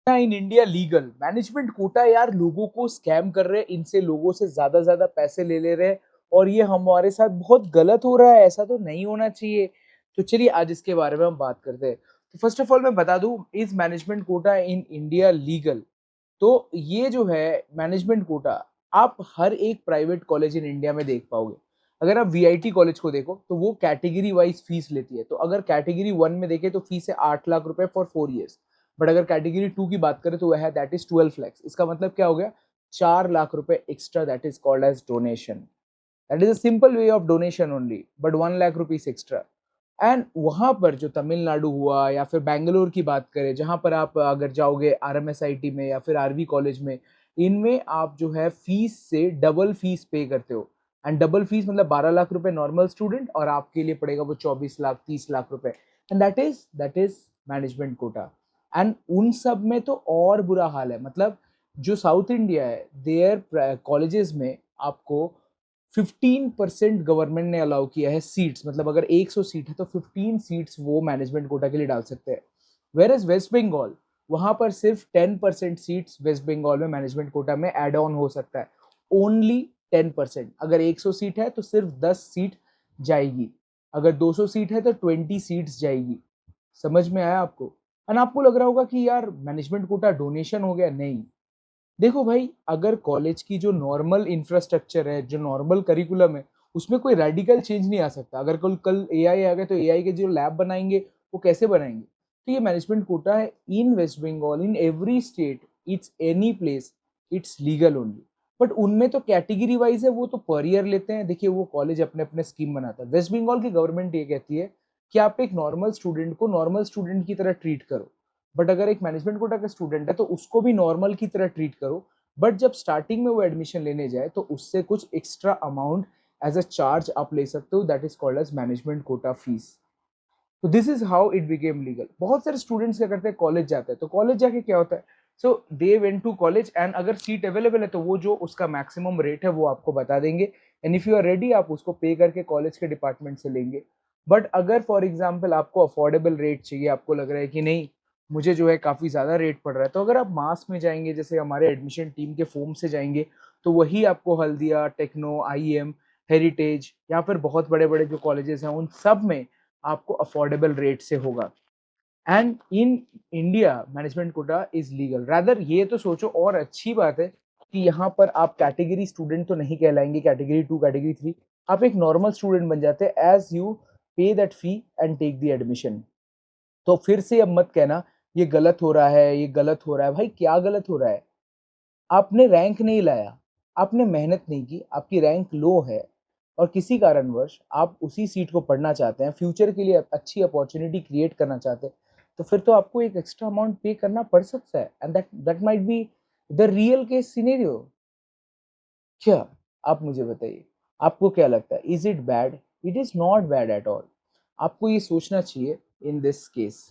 In India legal management quota यार लोगों को स्कैम कर रहे हैं, इनसे लोगों से ज्यादा पैसे ले रहे हैं और ये हमारे साथ बहुत गलत हो रहा है, ऐसा तो नहीं होना चाहिए। तो चलिए आज इसके बारे में हम बात करते हैं। तो फर्स्ट ऑफ ऑल मैं बता दूं, is management quota in India legal? तो ये जो है मैनेजमेंट कोटा, आप हर एक प्राइवेट कॉलेज इन इंडिया में देख पाओगे। अगर आप वीआईटी कॉलेज को देखो तो वो कैटेगरी वाइज फीस लेती है। तो अगर कैटेगरी 1 में देखे तो फीस है 8 लाख रुपए फॉर 4 ईयर्स। बट अगर कैटेगरी 2 की बात करें तो वह है दैट इज 12 लैक्स। इसका मतलब क्या हो गया? 4 लाख रुपए extra, that is called as donation. That is a simple way of donation only, but 1 lakh rupees extra. And वहां पर जो तमिलनाडु हुआ या फिर बैंगलोर की बात करें, जहां पर आप अगर जाओगे आरएमएसआईटी में या फिर आरवी कॉलेज में, इनमें आप जो है फीस से डबल फीस पे करते हो। एंड डबल फीस मतलब 12 लाख रुपए नॉर्मल स्टूडेंट, और आपके लिए पड़ेगा वो 24 लाख 30 लाख रुपए। And that is management quota. And उन सब में तो और बुरा हाल है, मतलब जो साउथ इंडिया है देयर कॉलेजेस में आपको 15% गवर्नमेंट ने अलाउ किया है सीट्स, मतलब अगर 100 सीट है तो 15 सीट्स वो मैनेजमेंट कोटा के लिए डाल सकते हैं। वेर एज वेस्ट बंगाल, वहां पर सिर्फ 10% सीट्स वेस्ट बंगाल में मैनेजमेंट कोटा में एड ऑन हो सकता है। ओनली 10%। अगर 100 सीट है तो सिर्फ 10 सीट जाएगी, अगर 200 सीट है तो 20 सीट्स जाएगी। समझ में आया आपको? एंड आपको लग रहा होगा कि यार मैनेजमेंट कोटा डोनेशन हो गया। नहीं, देखो भाई, अगर कॉलेज की जो नॉर्मल इंफ्रास्ट्रक्चर है, जो नॉर्मल करिकुलम है, उसमें कोई रेडिकल चेंज नहीं आ सकता। अगर कल कल एआई आ गए तो एआई के जो लैब बनाएंगे वो कैसे बनाएंगे? तो ये मैनेजमेंट कोटा है in West Bengal, in every state, it's any place, it's legal only. But उनमें तो कैटेगरी वाइज है, वो तो पर ईयर लेते हैं। देखिए वो कॉलेज अपने अपने स्कीम बनाता है। वेस्ट बंगाल की गवर्नमेंट ये कहती है कि आप एक नॉर्मल स्टूडेंट को नॉर्मल स्टूडेंट की तरह ट्रीट करो, बट अगर एक मैनेजमेंट कोटा का स्टूडेंट है तो उसको भी नॉर्मल की तरह ट्रीट करो। बट जब स्टार्टिंग में वो एडमिशन लेने जाए तो उससे कुछ extra amount as a charge आप ले सकते हो, that is called as management quota fees. तो this is how it became legal. बहुत सारे स्टूडेंट्स क्या करते हैं, कॉलेज जाते हैं, तो कॉलेज जाके क्या होता है, so they went to college and अगर सीट अवेलेबल है तो वो जो उसका मैक्सिमम रेट है वो आपको बता देंगे। And if you are ready आप उसको पे करके कॉलेज के डिपार्टमेंट से लेंगे। बट अगर फॉर एग्जाम्पल आपको अफोर्डेबल रेट चाहिए, आपको लग रहा है कि नहीं मुझे जो है काफ़ी ज़्यादा रेट पड़ रहा है, तो अगर आप मास में जाएंगे, जैसे हमारे एडमिशन टीम के फॉर्म से जाएंगे, तो वही आपको हल्दिया, टेक्नो, आईएम, हेरिटेज या फिर बहुत बड़े बड़े जो कॉलेजेस हैं उन सब में आपको अफोर्डेबल रेट से होगा। And in India management quota is legal. Rather ये तो सोचो, और अच्छी बात है कि यहाँ पर आप कैटेगरी स्टूडेंट तो नहीं कहलाएंगे, कैटेगरी 2 कैटेगरी 3, आप एक नॉर्मल स्टूडेंट बन जाते हैं as you pay that fee and take the admission. तो फिर से अब मत कहना ये गलत हो रहा है, ये गलत हो रहा है। भाई क्या गलत हो रहा है? आपने रैंक नहीं लाया, आपने मेहनत नहीं की, आपकी रैंक लो है और किसी कारणवश आप उसी सीट को पढ़ना चाहते हैं, फ्यूचर के लिए अच्छी अपॉर्चुनिटी क्रिएट करना चाहते हैं, तो फिर तो आपको एक एक्स्ट्रा अमाउंट पे करना पड़ सकता है। And that might be the real case scenario. क्या आप मुझे बताइए, आपको क्या लगता है? Is it bad? It is not bad at all. आपको ये सोचना चाहिए इन दिस केस।